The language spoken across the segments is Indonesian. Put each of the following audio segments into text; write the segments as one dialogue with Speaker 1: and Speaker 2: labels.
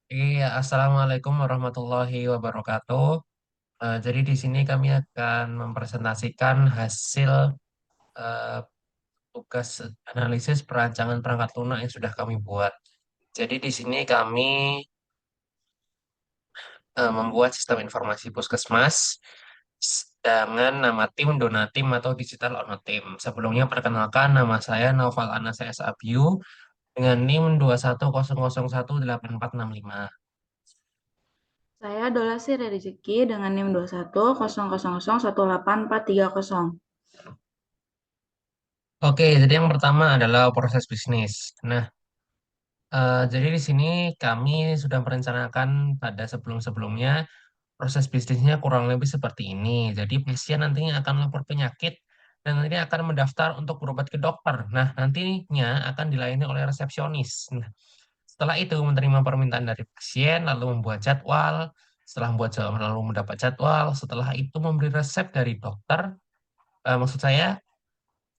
Speaker 1: Iya, Assalamualaikum warahmatullahi wabarakatuh. Jadi di sini kami akan mempresentasikan hasil eh, tugas analisis perancangan perangkat lunak yang sudah kami buat. Jadi di sini kami membuat sistem informasi puskesmas dengan nama tim, Donatim atau Digital Onotim. Sebelumnya perkenalkan nama saya Naufal Anas S. Abyu dengan NIM 210018465.
Speaker 2: Saya Dolasi Rezeki dengan NIM 2100018430.
Speaker 1: Oke, jadi yang pertama adalah proses bisnis. Nah, jadi di sini kami sudah merencanakan pada sebelum-sebelumnya proses bisnisnya kurang lebih seperti ini. Jadi pasien nantinya akan lapor penyakit dan nanti akan mendaftar untuk berobat ke dokter. Nah, nantinya akan dilayani oleh resepsionis. Nah, setelah itu menerima permintaan dari pasien, lalu membuat jadwal. Setelah membuat jadwal, lalu mendapat jadwal. Setelah itu memberi resep dari dokter. Maksud saya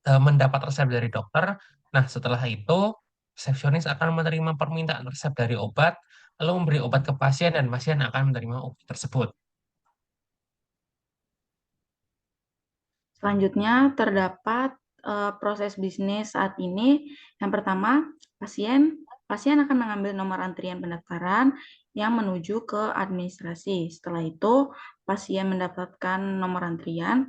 Speaker 1: mendapat resep dari dokter. Nah, setelah itu, resepsionis akan menerima permintaan resep dari obat, lalu memberi obat ke pasien, dan pasien akan menerima obat tersebut.
Speaker 2: Selanjutnya terdapat proses bisnis saat ini. Yang pertama, pasien akan mengambil nomor antrian pendaftaran yang menuju ke administrasi. Setelah itu, pasien mendapatkan nomor antrian,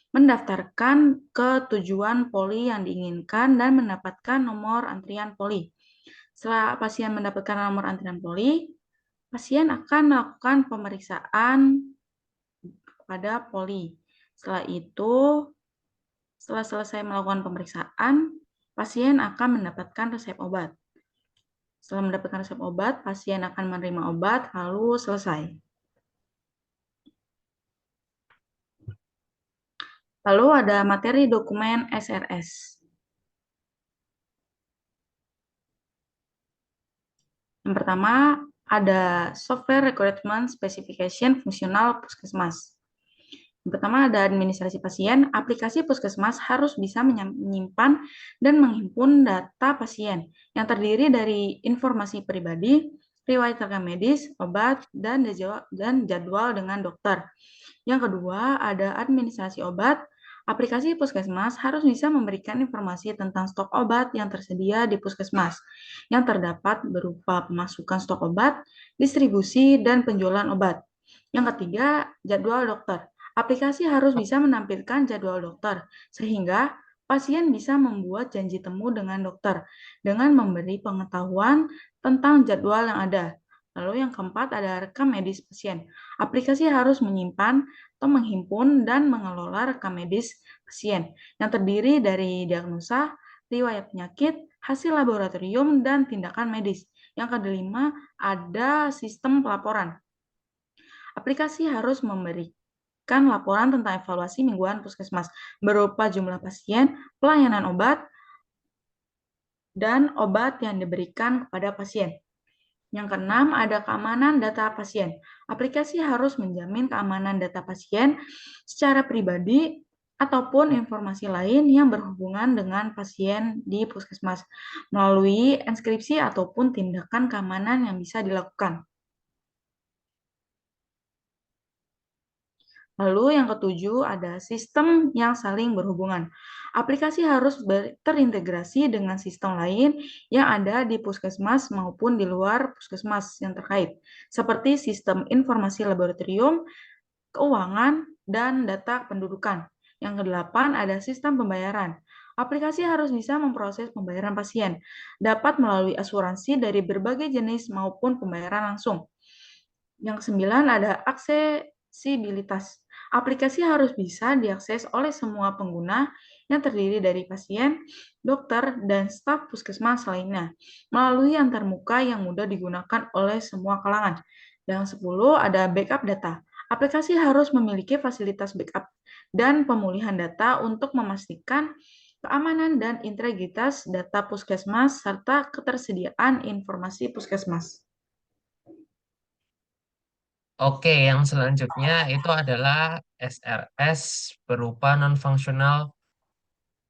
Speaker 2: mendaftarkan ke tujuan poli yang diinginkan dan mendapatkan nomor antrian poli. Setelah pasien mendapatkan nomor antrian poli, pasien akan melakukan pemeriksaan pada poli. Setelah itu, setelah selesai melakukan pemeriksaan, pasien akan mendapatkan resep obat. Setelah mendapatkan resep obat, pasien akan menerima obat, lalu selesai. Lalu ada materi dokumen SRS. Yang pertama, ada Software Requirement Specification Fungsional Puskesmas. Yang pertama ada administrasi pasien. Aplikasi puskesmas harus bisa menyimpan dan menghimpun data pasien yang terdiri dari informasi pribadi, riwayat rekam medis, obat, dan jadwal dengan dokter. Yang kedua ada administrasi obat. Aplikasi puskesmas harus bisa memberikan informasi tentang stok obat yang tersedia di puskesmas yang terdapat berupa pemasukan stok obat, distribusi, dan penjualan obat. Yang ketiga, jadwal dokter. Aplikasi harus bisa menampilkan jadwal dokter, sehingga pasien bisa membuat janji temu dengan dokter dengan memberi pengetahuan tentang jadwal yang ada. Lalu yang keempat ada rekam medis pasien. Aplikasi harus menyimpan atau menghimpun dan mengelola rekam medis pasien yang terdiri dari diagnosa, riwayat penyakit, hasil laboratorium, dan tindakan medis. Yang kelima ada sistem pelaporan. Aplikasi harus memberikan laporan tentang evaluasi mingguan puskesmas berupa jumlah pasien, pelayanan obat, dan obat yang diberikan kepada pasien. Yang keenam, ada keamanan data pasien. Aplikasi harus menjamin keamanan data pasien secara pribadi ataupun informasi lain yang berhubungan dengan pasien di puskesmas melalui inskripsi ataupun tindakan keamanan yang bisa dilakukan. Lalu yang ketujuh ada sistem yang saling berhubungan. Aplikasi harus terintegrasi dengan sistem lain yang ada di puskesmas maupun di luar puskesmas yang terkait, seperti sistem informasi laboratorium, keuangan, dan data pendudukan. Yang kedelapan ada sistem pembayaran. Aplikasi harus bisa memproses pembayaran pasien, dapat melalui asuransi dari berbagai jenis maupun pembayaran langsung. Yang kesembilan ada aksesibilitas. Aplikasi harus bisa diakses oleh semua pengguna yang terdiri dari pasien, dokter, dan staf puskesmas lainnya melalui antarmuka yang mudah digunakan oleh semua kalangan. Yang 10 ada backup data. Aplikasi harus memiliki fasilitas backup dan pemulihan data untuk memastikan keamanan dan integritas data puskesmas serta ketersediaan informasi puskesmas.
Speaker 1: Oke, yang selanjutnya itu adalah SRS berupa non-functional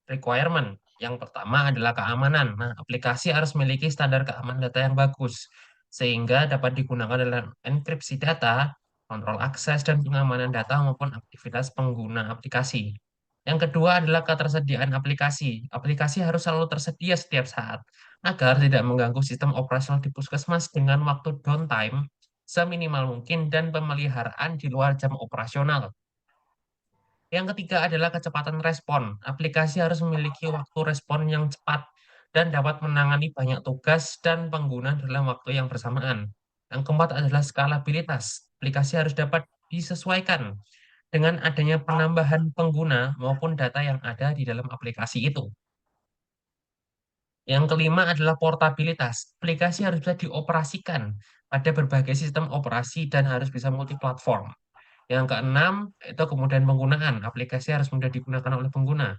Speaker 1: requirement. Yang pertama adalah keamanan. Nah, aplikasi harus memiliki standar keamanan data yang bagus. sehingga dapat digunakan dalam enkripsi data, kontrol akses, dan pengamanan data maupun aktivitas pengguna aplikasi. Yang kedua adalah ketersediaan aplikasi. Aplikasi harus selalu tersedia setiap saat agar tidak mengganggu sistem operasional di puskesmas dengan waktu downtime seminimal mungkin dan pemeliharaan di luar jam operasional. Yang ketiga adalah kecepatan respon. Aplikasi harus memiliki waktu respon yang cepat dan dapat menangani banyak tugas dan pengguna dalam waktu yang bersamaan. Yang keempat adalah skalabilitas. Aplikasi harus dapat disesuaikan dengan adanya penambahan pengguna maupun data yang ada di dalam aplikasi itu. Yang kelima adalah portabilitas. Aplikasi harus bisa dioperasikan pada berbagai sistem operasi dan harus bisa multiplatform. Yang keenam, itu kemudian penggunaan. Aplikasi harus mudah digunakan oleh pengguna.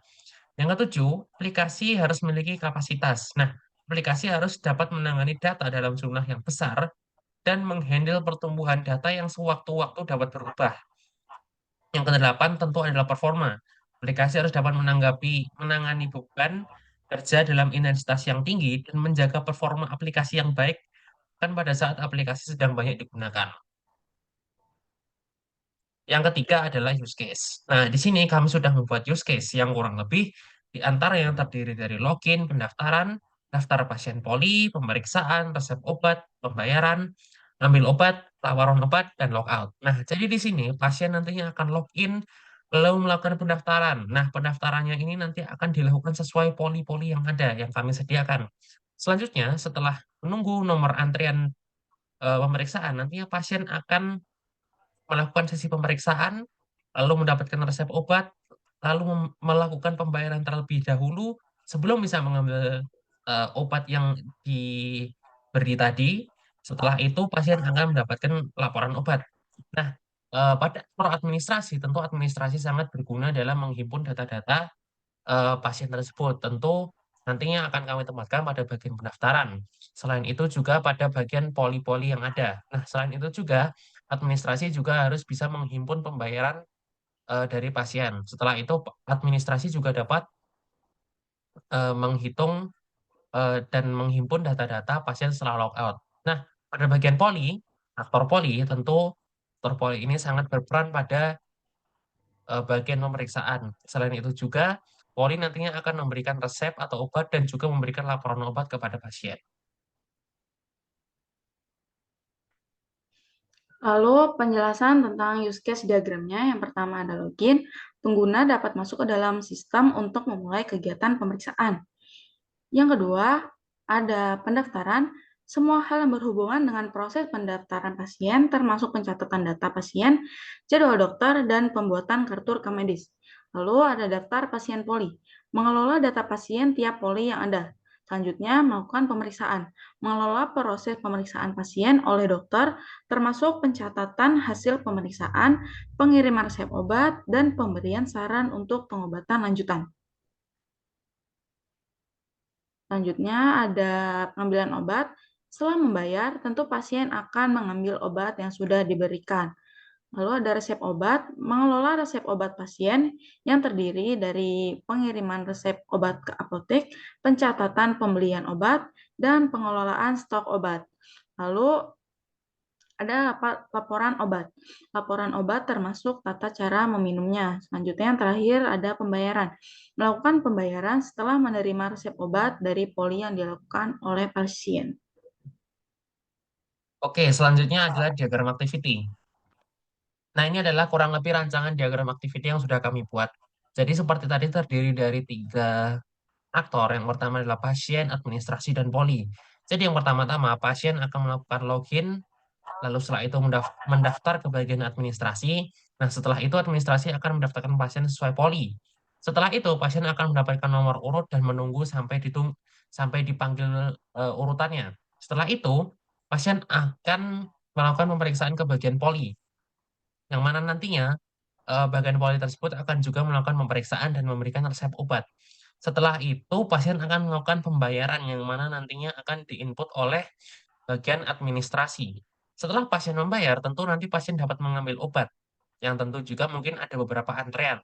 Speaker 1: Yang ketujuh, aplikasi harus memiliki kapasitas. Nah, aplikasi harus dapat menangani data dalam jumlah yang besar dan menghandle pertumbuhan data yang sewaktu-waktu dapat berubah. Yang kedelapan tentu adalah performa. Aplikasi harus dapat menangani beban kerja dalam intensitas yang tinggi dan menjaga performa aplikasi yang baik kan pada saat aplikasi sedang banyak digunakan. Yang ketiga adalah use case. Nah, di sini kami sudah membuat use case yang kurang lebih di antara yang terdiri dari login, pendaftaran, daftar pasien poli, pemeriksaan, resep obat, pembayaran, ambil obat, tawaran obat, dan logout. Nah, jadi di sini pasien nantinya akan login, lalu melakukan pendaftaran. Nah, pendaftarannya ini nanti akan dilakukan sesuai poli-poli yang ada, yang kami sediakan. Selanjutnya, setelah menunggu nomor antrian pemeriksaan, nantinya pasien akan melakukan sesi pemeriksaan, lalu mendapatkan resep obat, lalu melakukan pembayaran terlebih dahulu sebelum bisa mengambil obat yang diberi tadi. Setelah itu pasien akan mendapatkan laporan obat. Nah, pada pro administrasi, tentu administrasi sangat berguna dalam menghimpun data-data pasien tersebut. Tentu nantinya akan kami tempatkan pada bagian pendaftaran. Selain itu juga pada bagian poli-poli yang ada. Nah, selain itu juga administrasi juga harus bisa menghimpun pembayaran dari pasien. Setelah itu administrasi juga dapat menghitung dan menghimpun data-data pasien setelah logout. Nah, pada bagian poli, aktor poli tentu aktor poli ini sangat berperan pada bagian pemeriksaan. Selain itu juga, Polri nantinya akan memberikan resep atau obat dan juga memberikan laporan obat kepada pasien.
Speaker 2: Lalu penjelasan tentang use case diagramnya, yang pertama ada login, pengguna dapat masuk ke dalam sistem untuk memulai kegiatan pemeriksaan. Yang kedua, ada pendaftaran, semua hal yang berhubungan dengan proses pendaftaran pasien, termasuk pencatatan data pasien, jadwal dokter, dan pembuatan kartu rekam medis. Lalu ada daftar pasien poli, mengelola data pasien tiap poli yang ada. Selanjutnya, melakukan pemeriksaan, mengelola proses pemeriksaan pasien oleh dokter, termasuk pencatatan hasil pemeriksaan, pengiriman resep obat, dan pemberian saran untuk pengobatan lanjutan. Selanjutnya ada pengambilan obat. Setelah membayar, tentu pasien akan mengambil obat yang sudah diberikan. Lalu ada resep obat, mengelola resep obat pasien yang terdiri dari pengiriman resep obat ke apotek, pencatatan pembelian obat, dan pengelolaan stok obat. Lalu ada laporan obat. Laporan obat termasuk tata cara meminumnya. Selanjutnya yang terakhir ada pembayaran. Melakukan pembayaran setelah menerima resep obat dari poli yang dilakukan oleh pasien.
Speaker 1: Oke, selanjutnya adalah diagram activity. Nah, ini adalah kurang lebih rancangan diagram activity yang sudah kami buat. Jadi seperti tadi terdiri dari tiga aktor. Yang pertama adalah pasien, administrasi, dan poli. Jadi yang pertama-tama, pasien akan melakukan login, lalu setelah itu mendaftar ke bagian administrasi. Nah, setelah itu administrasi akan mendaftarkan pasien sesuai poli. Setelah itu, pasien akan mendapatkan nomor urut dan menunggu sampai dipanggil urutannya. Setelah itu, pasien akan melakukan pemeriksaan ke bagian poli, yang mana nantinya bagian poli tersebut akan juga melakukan pemeriksaan dan memberikan resep obat. Setelah itu, pasien akan melakukan pembayaran yang mana nantinya akan diinput oleh bagian administrasi. Setelah pasien membayar, tentu nanti pasien dapat mengambil obat, yang tentu juga mungkin ada beberapa antrean.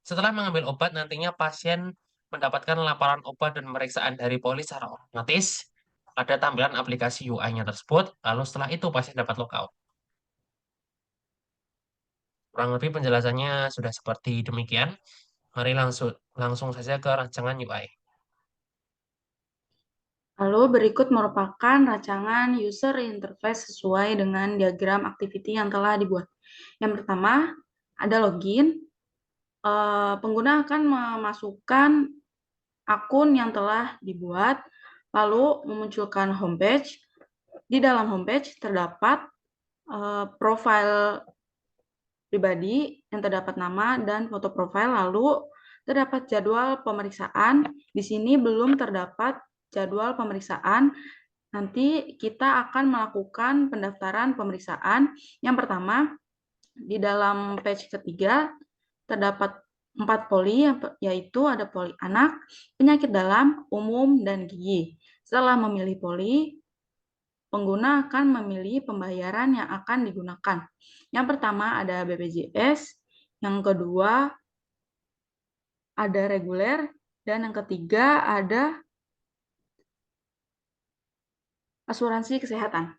Speaker 1: Setelah mengambil obat, nantinya pasien mendapatkan laporan obat dan pemeriksaan dari poli secara otomatis. pada tampilan aplikasi UI-nya tersebut, lalu setelah itu pasien dapat logout. Kurang lebih penjelasannya sudah seperti demikian. Mari langsung langsung saja ke rancangan UI.
Speaker 2: Lalu berikut merupakan rancangan user interface sesuai dengan diagram activity yang telah dibuat. Yang pertama, ada login. Pengguna akan memasukkan akun yang telah dibuat, lalu memunculkan homepage. Di dalam homepage terdapat profil pribadi yang terdapat nama dan foto profil, lalu terdapat jadwal pemeriksaan. Di sini belum terdapat jadwal pemeriksaan. Nanti kita akan melakukan pendaftaran pemeriksaan. Yang pertama, di dalam page ketiga terdapat 4 poli, yaitu ada poli anak, penyakit dalam, umum, dan gigi. Setelah memilih poli, pengguna akan memilih pembayaran yang akan digunakan. Yang pertama ada BPJS, yang kedua ada reguler, dan yang ketiga ada asuransi kesehatan.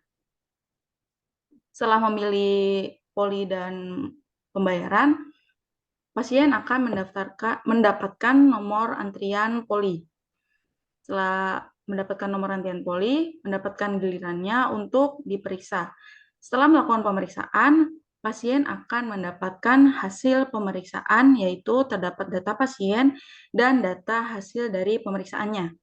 Speaker 2: Setelah memilih poli dan pembayaran, pasien akan mendapatkan nomor antrian poli. Setelah mendapatkan nomor antrian poli, mendapatkan gilirannya untuk diperiksa. Setelah melakukan pemeriksaan, pasien akan mendapatkan hasil pemeriksaan, yaitu terdapat data pasien dan data hasil dari pemeriksaannya.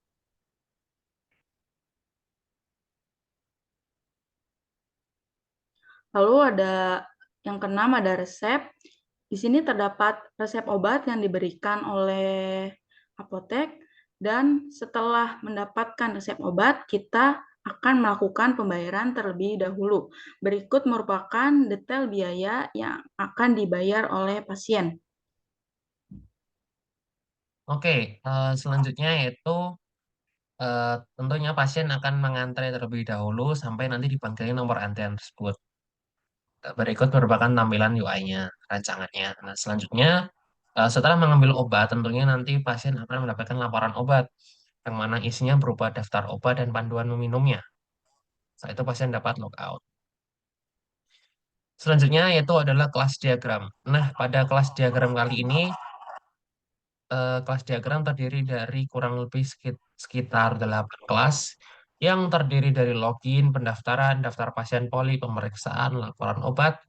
Speaker 2: Lalu ada yang keenam, ada resep. Di sini terdapat resep obat yang diberikan oleh apotek, dan setelah mendapatkan resep obat, kita akan melakukan pembayaran terlebih dahulu. Berikut merupakan detail biaya yang akan dibayar oleh pasien.
Speaker 1: Oke, selanjutnya yaitu tentunya pasien akan mengantre terlebih dahulu sampai nanti dipanggilin nomor antrian tersebut. Berikut merupakan tampilan UI-nya, rancangannya. Nah, selanjutnya setelah mengambil obat, tentunya nanti pasien akan mendapatkan laporan obat, yang mana isinya berupa daftar obat dan panduan meminumnya. Setelah itu pasien dapat logout. Selanjutnya yaitu adalah kelas diagram. Nah, pada kelas diagram kali ini, kelas diagram terdiri dari kurang lebih sekitar 8 kelas, yang terdiri dari login, pendaftaran, daftar pasien poli, pemeriksaan, laporan obat,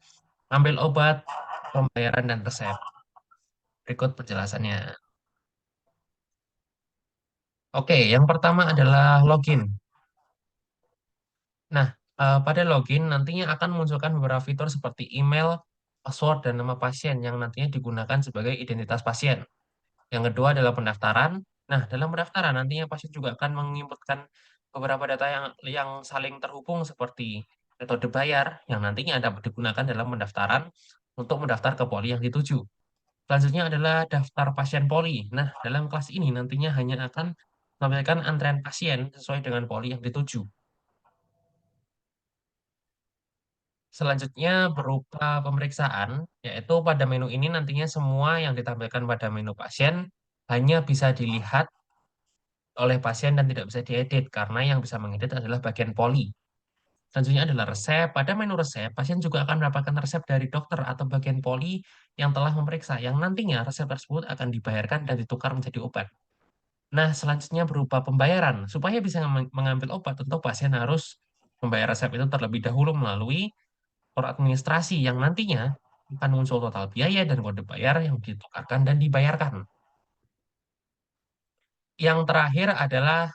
Speaker 1: ambil obat, pembayaran, dan resep. Berikut penjelasannya. Oke, yang pertama adalah login. Nah, pada login nantinya akan munculkan beberapa fitur seperti email, password, dan nama pasien yang nantinya digunakan sebagai identitas pasien. Yang kedua adalah pendaftaran. Nah, dalam pendaftaran nantinya pasien juga akan menginputkan beberapa data yang saling terhubung seperti metode bayar yang nantinya dapat digunakan dalam pendaftaran untuk mendaftar ke poli yang dituju. Selanjutnya adalah daftar pasien poli. Nah, dalam kelas ini nantinya hanya akan menampilkan antrean pasien sesuai dengan poli yang dituju. Selanjutnya berupa pemeriksaan, yaitu pada menu ini nantinya semua yang ditampilkan pada menu pasien hanya bisa dilihat oleh pasien dan tidak bisa diedit, karena yang bisa mengedit adalah bagian poli. Selanjutnya adalah resep. Pada menu resep, pasien juga akan mendapatkan resep dari dokter atau bagian poli yang telah memeriksa, yang nantinya resep tersebut akan dibayarkan dan ditukar menjadi obat. Nah, selanjutnya berupa pembayaran. Supaya bisa mengambil obat, tentu pasien harus membayar resep itu terlebih dahulu melalui for administrasi yang nantinya akan muncul total biaya dan kode bayar yang ditukarkan dan dibayarkan. Yang terakhir adalah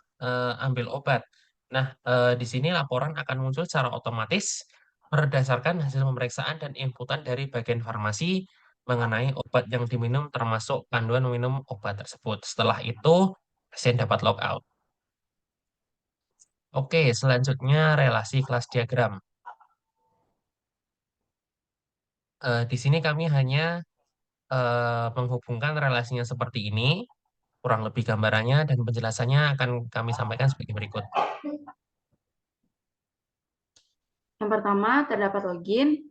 Speaker 1: ambil obat. Nah, di sini laporan akan muncul secara otomatis berdasarkan hasil pemeriksaan dan inputan dari bagian farmasi mengenai obat yang diminum termasuk panduan meminum obat tersebut. Setelah itu, pasien dapat logout. Oke, selanjutnya relasi kelas diagram. Di sini kami hanya menghubungkan relasinya seperti ini. Kurang lebih gambarannya dan penjelasannya akan kami sampaikan sebagai berikut.
Speaker 2: Yang pertama terdapat login.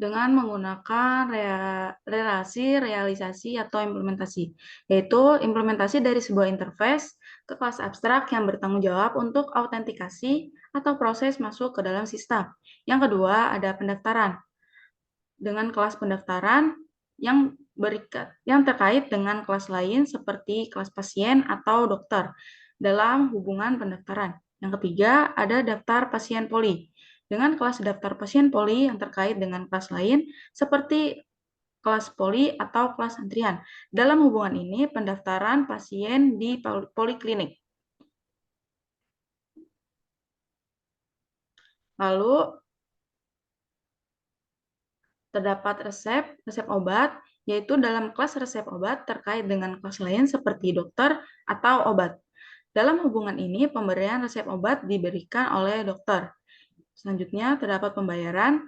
Speaker 2: dengan menggunakan relasi, realisasi, atau implementasi, yaitu implementasi dari sebuah interface ke kelas abstrak yang bertanggung jawab untuk autentikasi atau proses masuk ke dalam sistem. Yang kedua, ada pendaftaran dengan kelas pendaftaran yang terkait dengan kelas lain seperti kelas pasien atau dokter dalam hubungan pendaftaran. Yang ketiga, ada daftar pasien poli dengan kelas daftar pasien poli yang terkait dengan kelas lain seperti kelas poli atau kelas antrian. Dalam hubungan ini, pendaftaran pasien di poliklinik. Lalu terdapat resep obat, yaitu dalam kelas resep obat terkait dengan kelas lain seperti dokter atau obat. Dalam hubungan ini, pemberian resep obat diberikan oleh dokter. Selanjutnya, terdapat pembayaran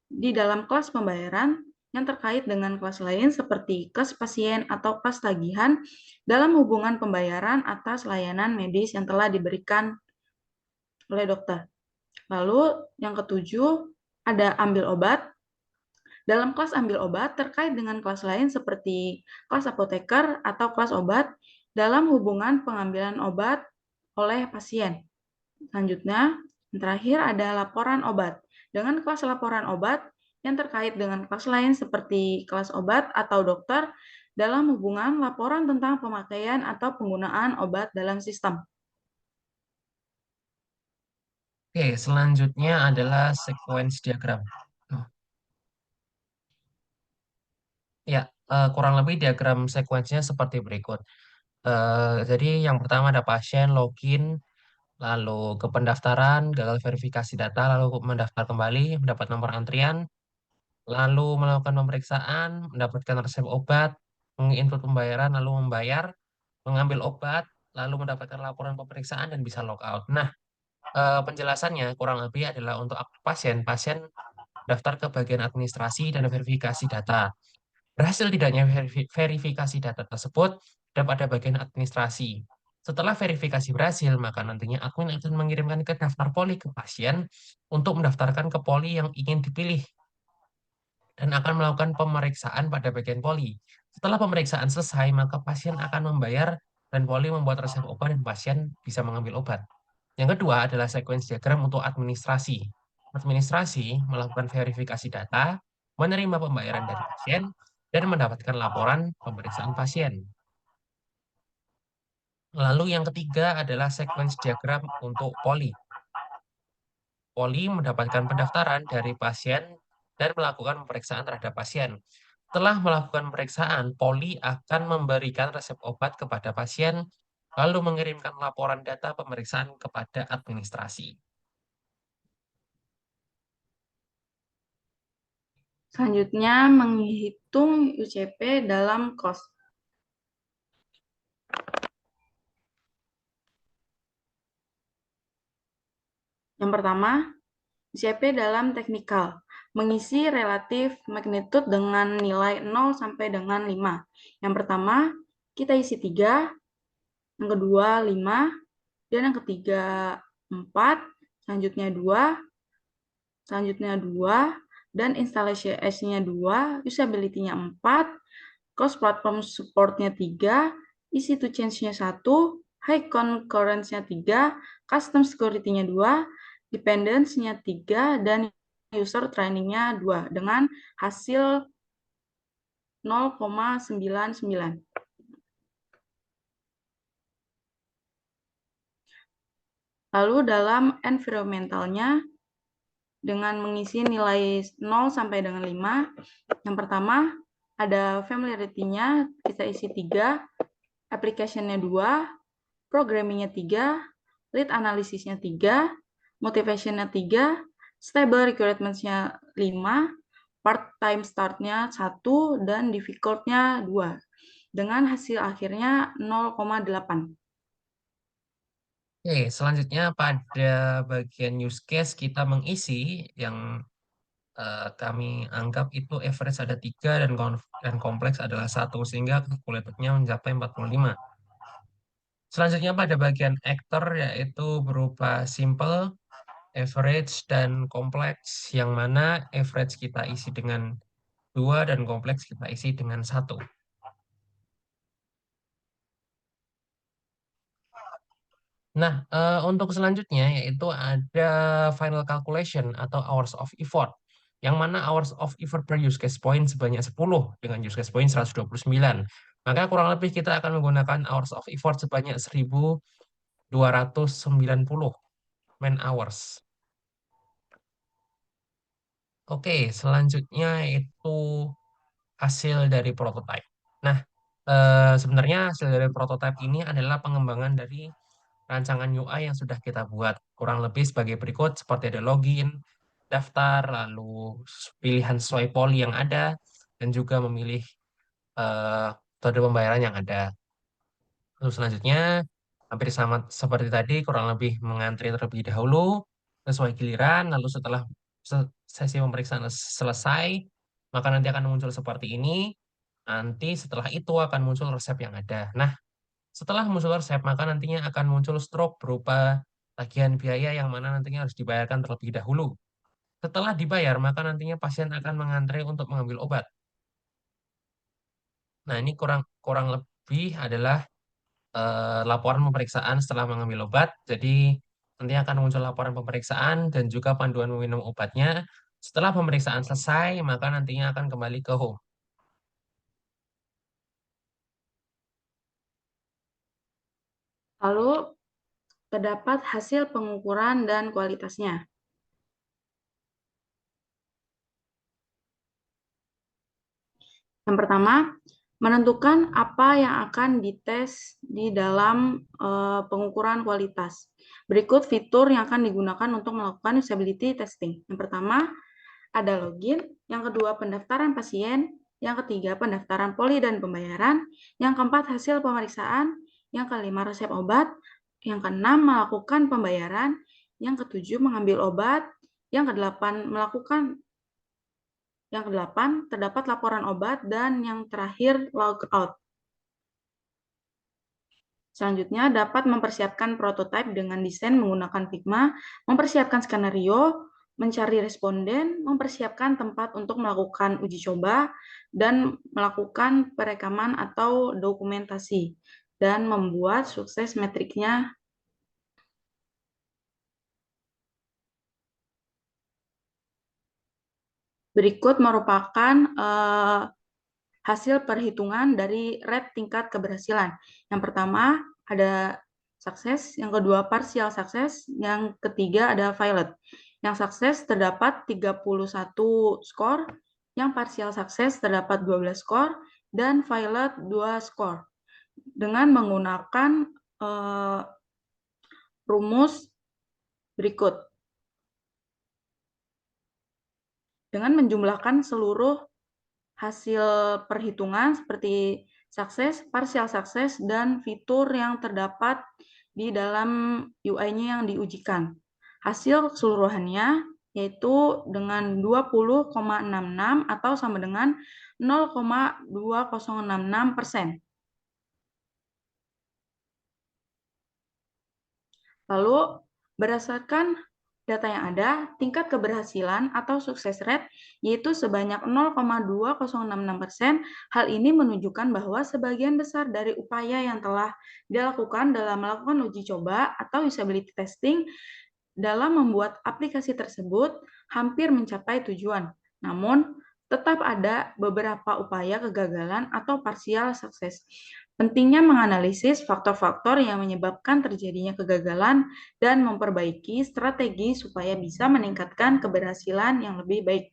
Speaker 2: di dalam kelas pembayaran yang terkait dengan kelas lain seperti kelas pasien atau kelas tagihan dalam hubungan pembayaran atas layanan medis yang telah diberikan oleh dokter. Lalu, yang ketujuh, ada ambil obat. Dalam kelas ambil obat terkait dengan kelas lain seperti kelas apoteker atau kelas obat dalam hubungan pengambilan obat oleh pasien. Selanjutnya, yang terakhir ada laporan obat. Dengan kelas laporan obat yang terkait dengan kelas lain seperti kelas obat atau dokter dalam hubungan laporan tentang pemakaian atau penggunaan obat dalam sistem.
Speaker 1: Oke, selanjutnya adalah sequence diagram. Oh, ya, kurang lebih diagram sekuensinya seperti berikut. Jadi yang pertama ada pasien, login, lalu ke pendaftaran, gagal verifikasi data, lalu mendaftar kembali, mendapat nomor antrian, lalu melakukan pemeriksaan, mendapatkan resep obat, menginput pembayaran, lalu membayar, mengambil obat, lalu mendapatkan laporan pemeriksaan dan bisa logout. Nah, penjelasannya kurang lebih adalah untuk pasien daftar ke bagian administrasi dan verifikasi data. Berhasil tidaknya verifikasi data tersebut dapat pada bagian administrasi. Setelah verifikasi berhasil, maka nantinya admin akan mengirimkan ke daftar poli ke pasien untuk mendaftarkan ke poli yang ingin dipilih dan akan melakukan pemeriksaan pada bagian poli. Setelah pemeriksaan selesai, maka pasien akan membayar dan poli membuat resep obat dan pasien bisa mengambil obat. Yang kedua adalah sequence diagram untuk administrasi. Administrasi melakukan verifikasi data, menerima pembayaran dari pasien, dan mendapatkan laporan pemeriksaan pasien. Lalu yang ketiga adalah sequence diagram untuk poli. Poli mendapatkan pendaftaran dari pasien dan melakukan pemeriksaan terhadap pasien. Setelah melakukan pemeriksaan, poli akan memberikan resep obat kepada pasien, lalu mengirimkan laporan data pemeriksaan kepada administrasi.
Speaker 2: Selanjutnya, menghitung UCP dalam KOS. Yang pertama, UCP dalam teknikal. Mengisi relatif magnitude dengan nilai 0 sampai dengan 5. Yang pertama, kita isi 3, yang kedua 5, dan yang ketiga 4, selanjutnya 2, selanjutnya 2, dan installation-nya 2, usability-nya 4, cross platform support-nya 3, easy to change-nya 1, high concurrence-nya 3, custom security-nya 2, dependence-nya 3, dan user training-nya 2 dengan hasil 0,99. Lalu dalam environmentalnya dengan mengisi nilai 0 sampai dengan 5, yang pertama ada familiarity-nya kita isi 3, application-nya 2, programming-nya 3, lead analysis-nya 3, motivation-nya 3, stable requirements-nya 5, part-time start-nya 1, dan difficult-nya 2. Dengan hasil akhirnya 0,8.
Speaker 1: Oke, selanjutnya pada bagian use case kita mengisi yang kami anggap itu average ada 3 dan kompleks adalah 1 sehingga calculated-nya mencapai 45. Selanjutnya pada bagian actor yaitu berupa simple average dan kompleks, yang mana average kita isi dengan 2 dan kompleks kita isi dengan 1. Nah, untuk selanjutnya yaitu ada final calculation atau hours of effort. Yang mana hours of effort per use case point sebanyak 10 dengan use case point 129. Maka kurang lebih kita akan menggunakan hours of effort sebanyak 1290 man hours. Oke, selanjutnya itu hasil dari prototype. Nah, sebenarnya hasil dari prototype ini adalah pengembangan dari rancangan UI yang sudah kita buat. Kurang lebih sebagai berikut, seperti ada login, daftar, lalu pilihan sesuai poli yang ada, dan juga memilih metode pembayaran yang ada. Lalu selanjutnya, hampir sama seperti tadi, kurang lebih mengantri terlebih dahulu, sesuai giliran, lalu setelah sesi pemeriksaan selesai, maka nanti akan muncul seperti ini. Nanti setelah itu akan muncul resep yang ada. Nah, setelah muncul resep, maka nantinya akan muncul stroke berupa tagihan biaya yang mana nantinya harus dibayarkan terlebih dahulu. Setelah dibayar, maka nantinya pasien akan mengantre untuk mengambil obat. Nah, ini kurang kurang lebih adalah laporan pemeriksaan setelah mengambil obat. Jadi, nanti akan muncul laporan pemeriksaan dan juga panduan meminum obatnya. Setelah pemeriksaan selesai, maka nantinya akan kembali ke home.
Speaker 2: Lalu terdapat hasil pengukuran dan kualitasnya. Yang pertama, menentukan apa yang akan dites di dalam pengukuran kualitas. Berikut fitur yang akan digunakan untuk melakukan usability testing. Yang pertama, ada login. Yang kedua, pendaftaran pasien. Yang ketiga, pendaftaran poli dan pembayaran. Yang keempat, hasil pemeriksaan. Yang kelima, resep obat. Yang keenam, melakukan pembayaran. Yang ketujuh, mengambil obat. Yang kedelapan, terdapat laporan obat, dan yang terakhir, logout. Selanjutnya, dapat mempersiapkan prototipe dengan desain menggunakan Figma, mempersiapkan skenario, mencari responden, mempersiapkan tempat untuk melakukan uji coba, dan melakukan perekaman atau dokumentasi, dan membuat sukses metriknya. Berikut merupakan hasil perhitungan dari rate tingkat keberhasilan. Yang pertama ada sukses, yang kedua partial sukses, yang ketiga ada violet. Yang sukses terdapat 31 skor, yang partial sukses terdapat 12 skor, dan violet 2 skor. Dengan menggunakan rumus berikut. Dengan menjumlahkan seluruh hasil perhitungan seperti sukses, partial sukses, dan fitur yang terdapat di dalam UI-nya yang diujikan. Hasil keseluruhannya yaitu dengan 20,66 atau sama dengan 0,2066%. Lalu, berdasarkan data yang ada, tingkat keberhasilan atau sukses rate yaitu sebanyak 0,2066%. Hal ini menunjukkan bahwa sebagian besar dari upaya yang telah dilakukan dalam melakukan uji coba atau usability testing dalam membuat aplikasi tersebut hampir mencapai tujuan. Namun, tetap ada beberapa upaya kegagalan atau parsial sukses. Pentingnya menganalisis faktor-faktor yang menyebabkan terjadinya kegagalan dan memperbaiki strategi supaya bisa meningkatkan keberhasilan yang lebih baik.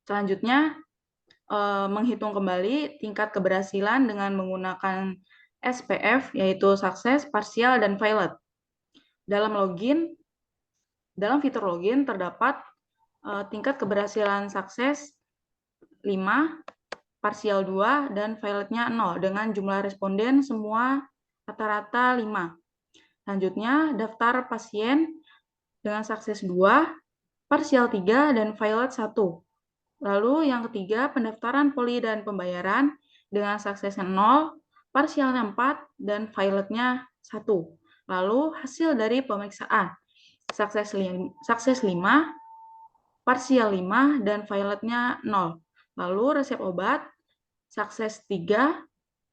Speaker 2: Selanjutnya, menghitung kembali tingkat keberhasilan dengan menggunakan SPF, yaitu sukses, parsial, dan violet. Dalam fitur login terdapat tingkat keberhasilan sukses 5, parsial 2, dan violetnya 0 dengan jumlah responden semua rata-rata 5. Selanjutnya, daftar pasien dengan sukses 2, parsial 3, dan violet 1. Lalu yang ketiga, pendaftaran poli dan pembayaran dengan suksesnya 0, parsialnya 4, dan violetnya 1. Lalu hasil dari pemeriksaan, sukses 5, parsial 5, dan violetnya 0. Lalu resep obat, sukses 3,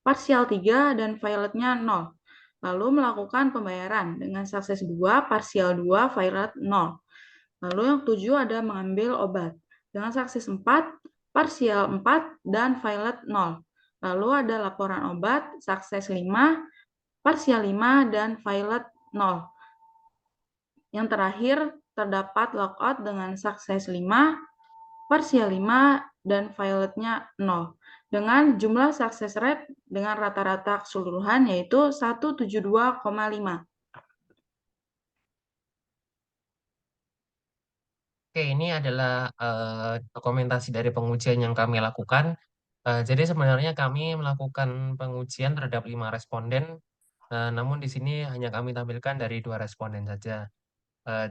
Speaker 2: parsial 3, dan violetnya 0. Lalu melakukan pembayaran dengan sukses 2, parsial 2, violet 0. Lalu yang ketujuh ada mengambil obat dengan sukses 4, parsial 4, dan violet 0. Lalu ada laporan obat, sukses 5, parsial 5, dan violet 0. Yang terakhir, terdapat lockout dengan sukses 5, parsial 5, dan violetnya 0. Dengan jumlah sukses rate dengan rata-rata keseluruhan yaitu 172,5.
Speaker 1: Oke, ini adalah dokumentasi dari pengujian yang kami lakukan. Jadi sebenarnya kami melakukan pengujian terhadap 5 responden, namun di sini hanya kami tampilkan dari 2 responden saja.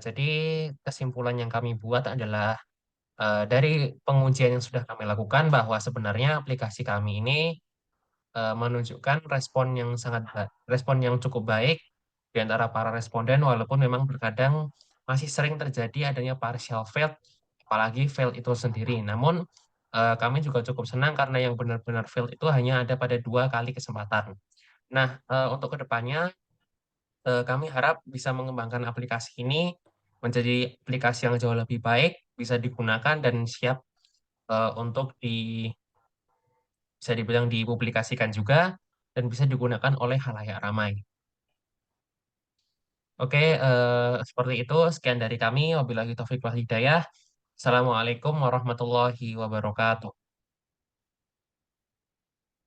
Speaker 1: Jadi kesimpulan yang kami buat adalah dari pengujian yang sudah kami lakukan bahwa sebenarnya aplikasi kami ini menunjukkan respon yang cukup baik di antara para responden walaupun memang terkadang masih sering terjadi adanya partial failed, apalagi failed itu sendiri. Namun kami juga cukup senang karena yang benar-benar failed itu hanya ada pada 2 kali kesempatan. Nah, untuk kedepannya kami harap bisa mengembangkan aplikasi ini menjadi aplikasi yang jauh lebih baik, bisa digunakan dan siap untuk bisa dibilang dipublikasikan juga dan bisa digunakan oleh halayak ramai. Oke, seperti itu. Sekian dari kami. Wabillahi taufiq wal hidayah. Assalamualaikum warahmatullahi wabarakatuh.